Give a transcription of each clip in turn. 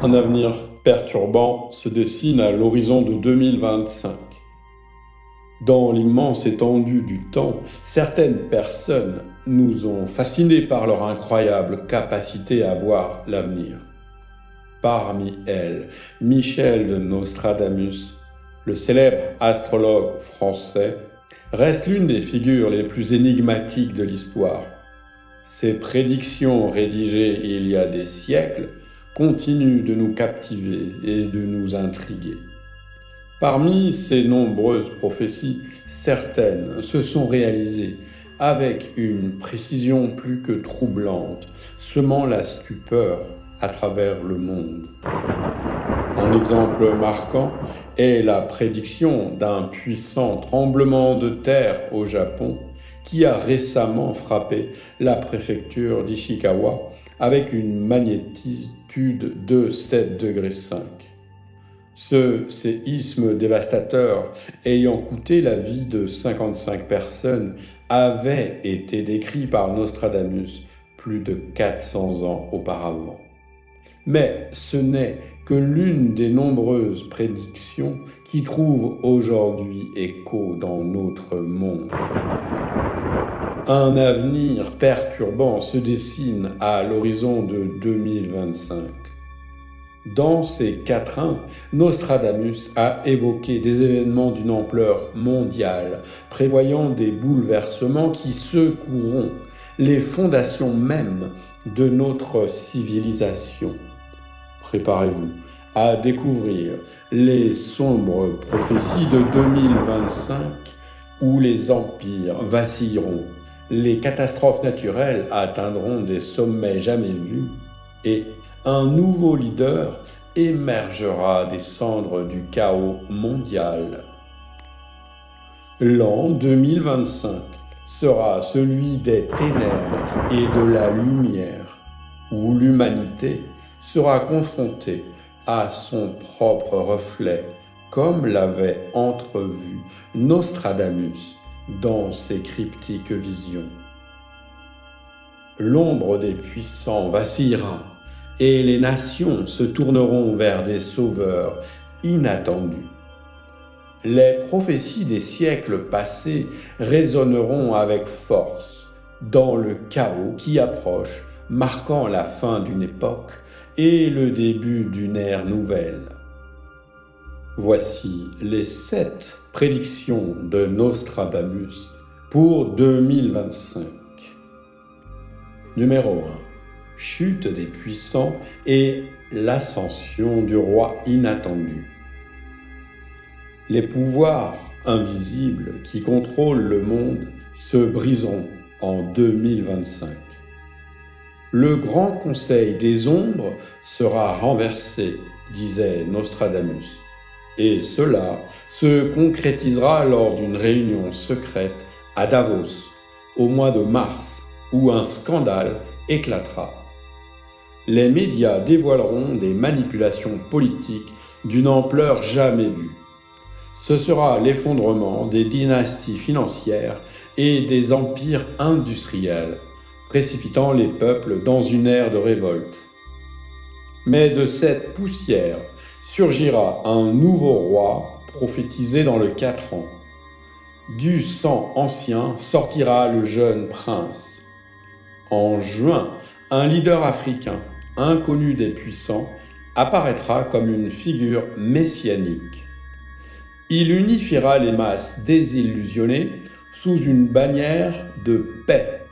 Un avenir perturbant se dessine à l'horizon de 2025. Dans l'immense étendue du temps, certaines personnes nous ont fascinés par leur incroyable capacité à voir l'avenir. Parmi elles, Michel de Nostradamus, le célèbre astrologue français, reste l'une des figures les plus énigmatiques de l'histoire. Ses prédictions rédigées il y a des siècles continuent de nous captiver et de nous intriguer. Parmi ces nombreuses prophéties, certaines se sont réalisées avec une précision plus que troublante, semant la stupeur à travers le monde. Un exemple marquant est la prédiction d'un puissant tremblement de terre au Japon qui a récemment frappé la préfecture d'Ishikawa avec une magnitude de 7,5 degrés. Ce séisme dévastateur, ayant coûté la vie de 55 personnes, avait été décrit par Nostradamus plus de 400 ans auparavant. Mais ce n'est que l'une des nombreuses prédictions qui trouvent aujourd'hui écho dans notre monde. Un avenir perturbant se dessine à l'horizon de 2025. Dans ces quatrains, Nostradamus a évoqué des événements d'une ampleur mondiale, prévoyant des bouleversements qui secoueront les fondations mêmes de notre civilisation. Préparez-vous à découvrir les sombres prophéties de 2025 où les empires vacilleront, les catastrophes naturelles atteindront des sommets jamais vus et un nouveau leader émergera des cendres du chaos mondial. L'an 2025 sera celui des ténèbres et de la lumière, où l'humanité sera confrontée à son propre reflet, comme l'avait entrevu Nostradamus dans ses cryptiques visions. L'ombre des puissants vacillera, et les nations se tourneront vers des sauveurs inattendus. Les prophéties des siècles passés résonneront avec force dans le chaos qui approche, marquant la fin d'une époque et le début d'une ère nouvelle. Voici les 7 prédictions de Nostradamus pour 2025. Numéro 1. Chute des puissants et l'ascension du roi inattendu. Les pouvoirs invisibles qui contrôlent le monde se briseront en 2025. Le grand conseil des ombres sera renversé, disait Nostradamus, et cela se concrétisera lors d'une réunion secrète à Davos au mois de mars où un scandale éclatera. Les médias dévoileront des manipulations politiques d'une ampleur jamais vue. Ce sera l'effondrement des dynasties financières et des empires industriels, précipitant les peuples dans une ère de révolte. Mais de cette poussière surgira un nouveau roi prophétisé dans le 4 ans. Du sang ancien sortira le jeune prince. En juin, un leader africain, inconnu des puissants, apparaîtra comme une figure messianique. Il unifiera les masses désillusionnées sous une bannière de paix,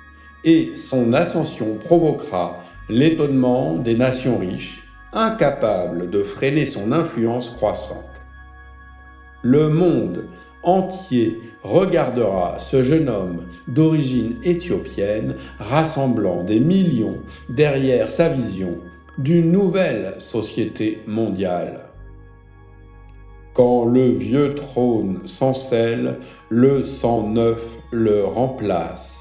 et son ascension provoquera l'étonnement des nations riches, incapables de freiner son influence croissante. Le monde entier regardera ce jeune homme d'origine éthiopienne rassemblant des millions derrière sa vision d'une nouvelle société mondiale. Quand le vieux trône s'encelle, le sang neuf le remplace.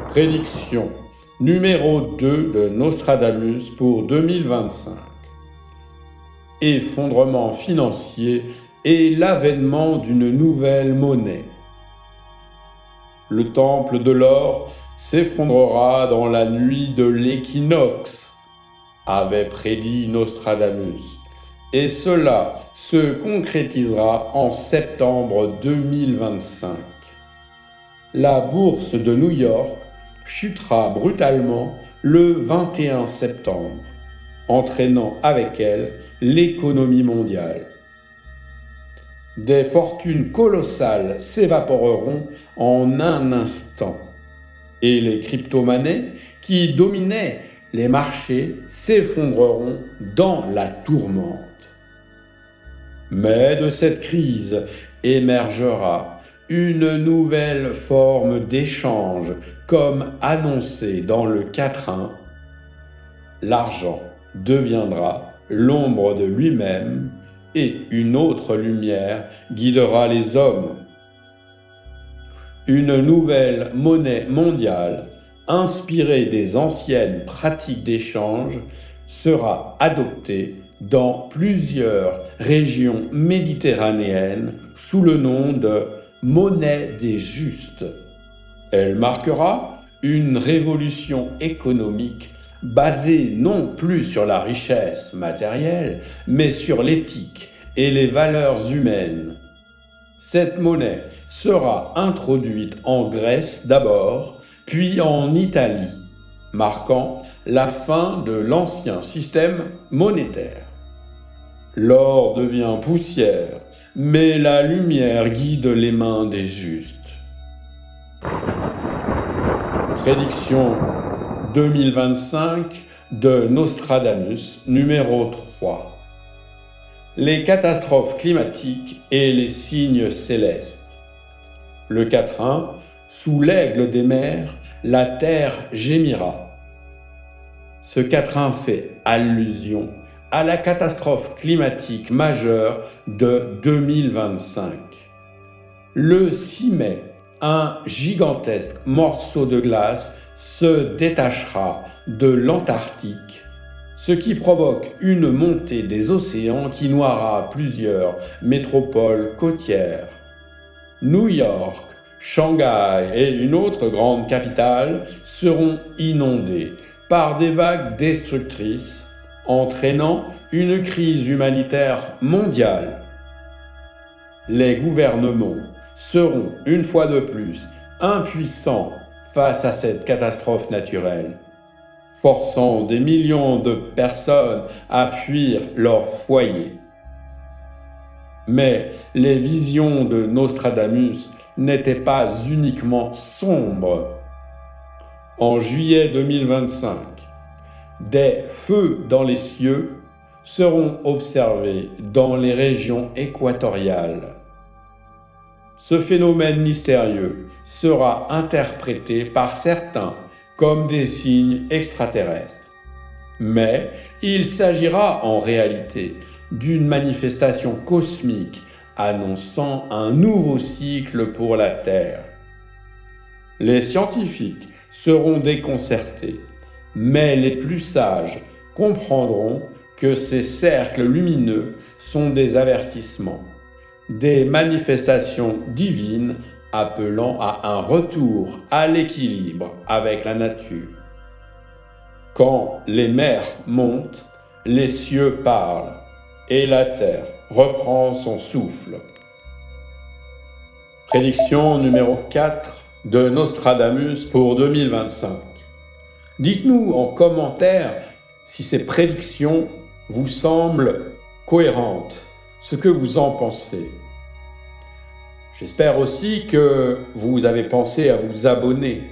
Prédiction numéro 2 de Nostradamus pour 2025. Effondrement financier et l'avènement d'une nouvelle monnaie. Le temple de l'or s'effondrera dans la nuit de l'équinoxe. avait prédit Nostradamus. Et cela se concrétisera en septembre 2025. La bourse de New York chutera brutalement le 21 septembre, entraînant avec elle l'économie mondiale. Des fortunes colossales s'évaporeront en un instant, et les crypto-monnaies qui dominaient les marchés s'effondreront dans la tourmente. Mais de cette crise émergera une nouvelle forme d'échange, comme annoncé dans le quatrain. L'argent deviendra l'ombre de lui-même et une autre lumière guidera les hommes. Une nouvelle monnaie mondiale, inspirée des anciennes pratiques d'échange, sera adoptée dans plusieurs régions méditerranéennes sous le nom de monnaie des justes. Elle marquera une révolution économique basée non plus sur la richesse matérielle, mais sur l'éthique et les valeurs humaines. Cette monnaie sera introduite en Grèce d'abord, puis en Italie, marquant la fin de l'ancien système monétaire. L'or devient poussière, mais la lumière guide les mains des justes. Prédiction 2025 de Nostradamus, numéro 3. Les catastrophes climatiques et les signes célestes. Le quatrain, sous l'aigle des mers, la terre gémira. Ce quatrain fait allusion à la catastrophe climatique majeure de 2025. Le 6 mai, un gigantesque morceau de glace se détachera de l'Antarctique, ce qui provoque une montée des océans qui noiera plusieurs métropoles côtières. New York, Shanghai et une autre grande capitale seront inondées par des vagues destructrices, entraînant une crise humanitaire mondiale. Les gouvernements seront une fois de plus impuissants face à cette catastrophe naturelle, forçant des millions de personnes à fuir leur foyer. Mais les visions de Nostradamus n'étaient pas uniquement sombres. En juillet 2025, des feux dans les cieux seront observés dans les régions équatoriales. Ce phénomène mystérieux sera interprété par certains comme des signes extraterrestres. Mais il s'agira en réalité d'une manifestation cosmique annonçant un nouveau cycle pour la Terre. Les scientifiques seront déconcertés, mais les plus sages comprendront que ces cercles lumineux sont des avertissements, des manifestations divines appelant à un retour à l'équilibre avec la nature. Quand les mers montent, les cieux parlent et la terre reprend son souffle. Prédiction numéro 4 de Nostradamus pour 2025. Dites-nous en commentaire si ces prédictions vous semblent cohérentes, ce que vous en pensez. J'espère aussi que vous avez pensé à vous abonner,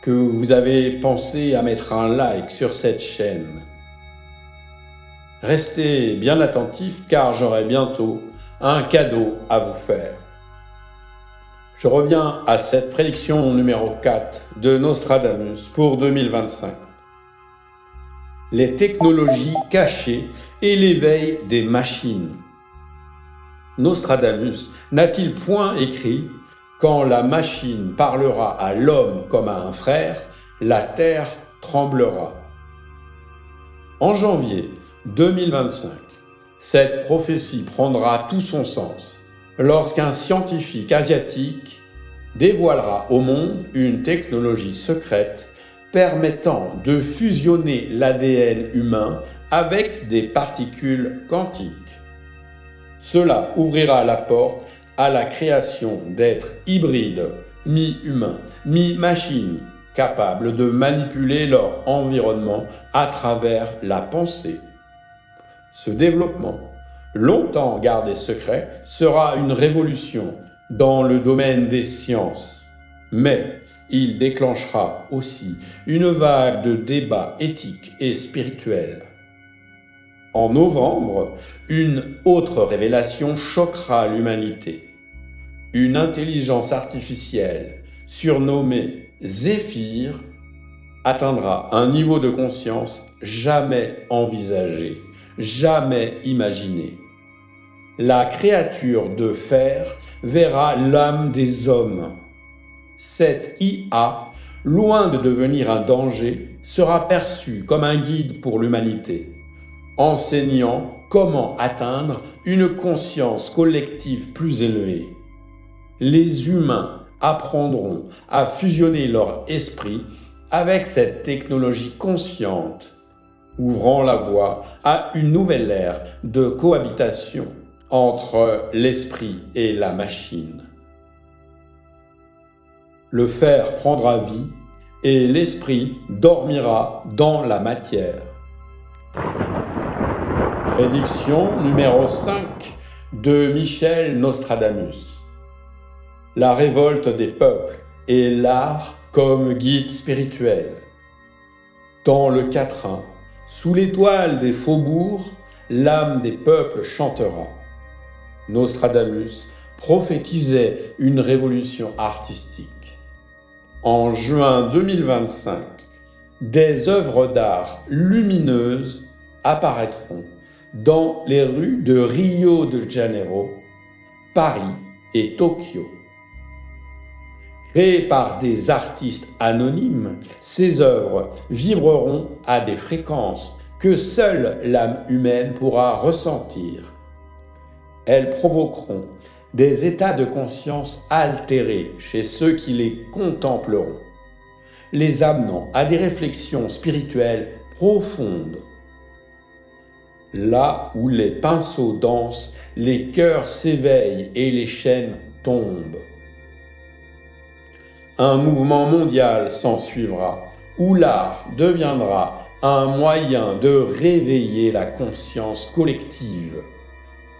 que vous avez pensé à mettre un like sur cette chaîne. Restez bien attentifs car j'aurai bientôt un cadeau à vous faire. Je reviens à cette prédiction numéro 4 de Nostradamus pour 2025. Les technologies cachées et l'éveil des machines. Nostradamus n'a-t-il point écrit « Quand la machine parlera à l'homme comme à un frère, la terre tremblera ». En janvier 2025, cette prophétie prendra tout son sens lorsqu'un scientifique asiatique dévoilera au monde une technologie secrète permettant de fusionner l'ADN humain avec des particules quantiques. Cela ouvrira la porte à la création d'êtres hybrides, mi-humains, mi-machines, capables de manipuler leur environnement à travers la pensée. Ce développement, longtemps gardé secret, sera une révolution dans le domaine des sciences. Mais il déclenchera aussi une vague de débats éthiques et spirituels. En novembre, une autre révélation choquera l'humanité. Une intelligence artificielle surnommée Zéphyr atteindra un niveau de conscience jamais envisagé, jamais imaginé. La créature de fer verra l'âme des hommes. Cette IA, loin de devenir un danger, sera perçue comme un guide pour l'humanité, enseignant comment atteindre une conscience collective plus élevée. Les humains apprendront à fusionner leur esprit avec cette technologie consciente, ouvrant la voie à une nouvelle ère de cohabitation entre l'esprit et la machine. Le fer prendra vie et l'esprit dormira dans la matière. Prédiction numéro 5 de Michel Nostradamus. La révolte des peuples et l'art comme guide spirituel. Dans le quatrain, sous l'étoile des faubourgs, l'âme des peuples chantera. Nostradamus prophétisait une révolution artistique. En juin 2025, des œuvres d'art lumineuses apparaîtront dans les rues de Rio de Janeiro, Paris et Tokyo. Créées par des artistes anonymes, ces œuvres vibreront à des fréquences que seule l'âme humaine pourra ressentir. Elles provoqueront des états de conscience altérés chez ceux qui les contempleront, les amenant à des réflexions spirituelles profondes. Là où les pinceaux dansent, les cœurs s'éveillent et les chaînes tombent. Un mouvement mondial s'ensuivra, où l'art deviendra un moyen de réveiller la conscience collective.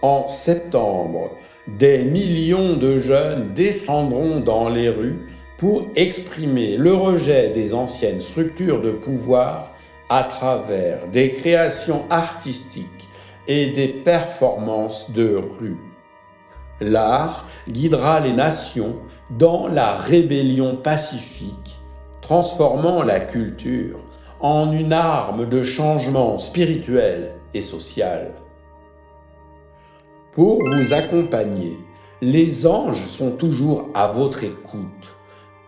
En septembre, des millions de jeunes descendront dans les rues pour exprimer le rejet des anciennes structures de pouvoir à travers des créations artistiques et des performances de rue. L'art guidera les nations dans la rébellion pacifique, transformant la culture en une arme de changement spirituel et social. Pour vous accompagner, les anges sont toujours à votre écoute.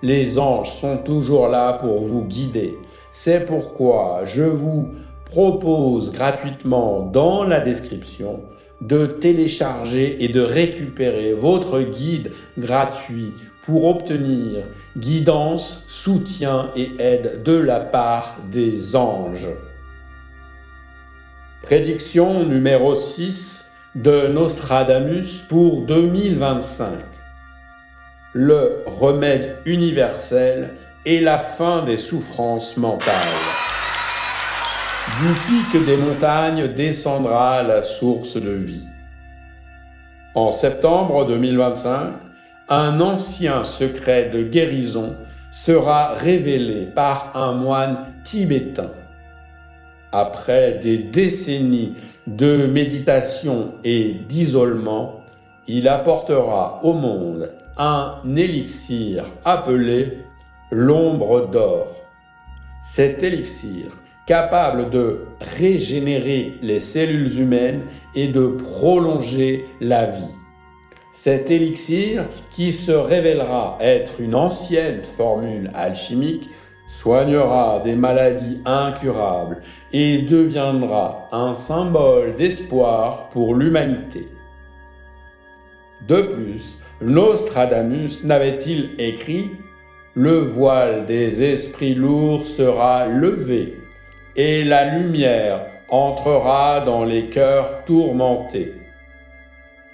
Les anges sont toujours là pour vous guider. C'est pourquoi je vous propose gratuitement dans la description de télécharger et de récupérer votre guide gratuit pour obtenir guidance, soutien et aide de la part des anges. Prédiction numéro 6 de Nostradamus pour 2025. Le remède universel est la fin des souffrances mentales. Du pic des montagnes descendra la source de vie. En septembre 2025, un ancien secret de guérison sera révélé par un moine tibétain. Après des décennies de méditation et d'isolement, il apportera au monde un élixir appelé l'ombre d'or. Cet élixir, capable de régénérer les cellules humaines et de prolonger la vie. Cet élixir, qui se révélera être une ancienne formule alchimique, soignera des maladies incurables et deviendra un symbole d'espoir pour l'humanité. De plus, Nostradamus n'avait-il écrit le voile des esprits lourds sera levé et la lumière entrera dans les cœurs tourmentés.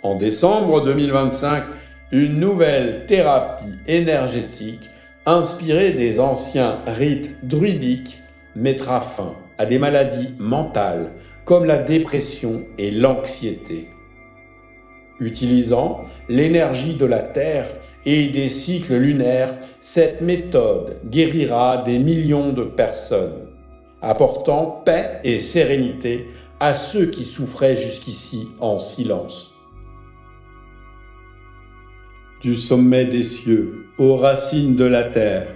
En décembre 2025, une nouvelle thérapie énergétique inspirée des anciens rites druidiques mettra fin à des maladies mentales comme la dépression et l'anxiété. Utilisant l'énergie de la Terre et des cycles lunaires, cette méthode guérira des millions de personnes, apportant paix et sérénité à ceux qui souffraient jusqu'ici en silence. Du sommet des cieux aux racines de la terre,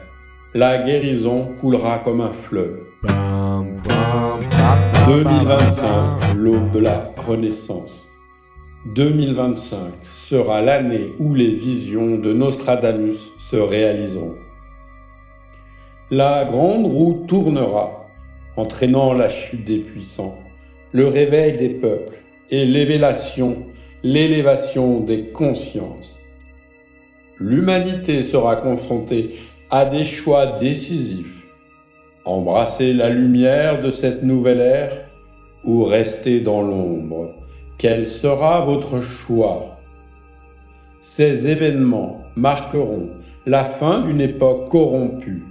la guérison coulera comme un fleuve. 2025, l'aube de la Renaissance. 2025 sera l'année où les visions de Nostradamus se réaliseront. La grande roue tournera, entraînant la chute des puissants, le réveil des peuples et l'élévation des consciences. L'humanité sera confrontée à des choix décisifs. Embrasser la lumière de cette nouvelle ère ou rester dans l'ombre. Quel sera votre choix? Ces événements marqueront la fin d'une époque corrompue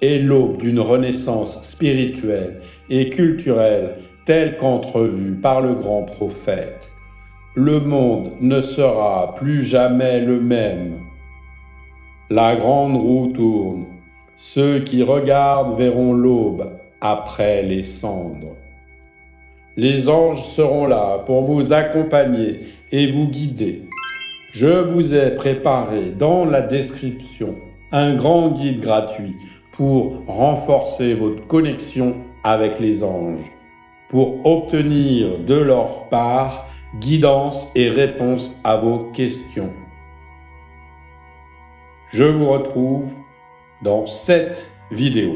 et l'aube d'une renaissance spirituelle et culturelle telle qu'entrevue par le grand prophète. Le monde ne sera plus jamais le même. La grande roue tourne. Ceux qui regardent verront l'aube après les cendres. Les anges seront là pour vous accompagner et vous guider. Je vous ai préparé dans la description un grand guide gratuit pour renforcer votre connexion avec les anges, pour obtenir de leur part guidance et réponse à vos questions. Je vous retrouve dans cette vidéo.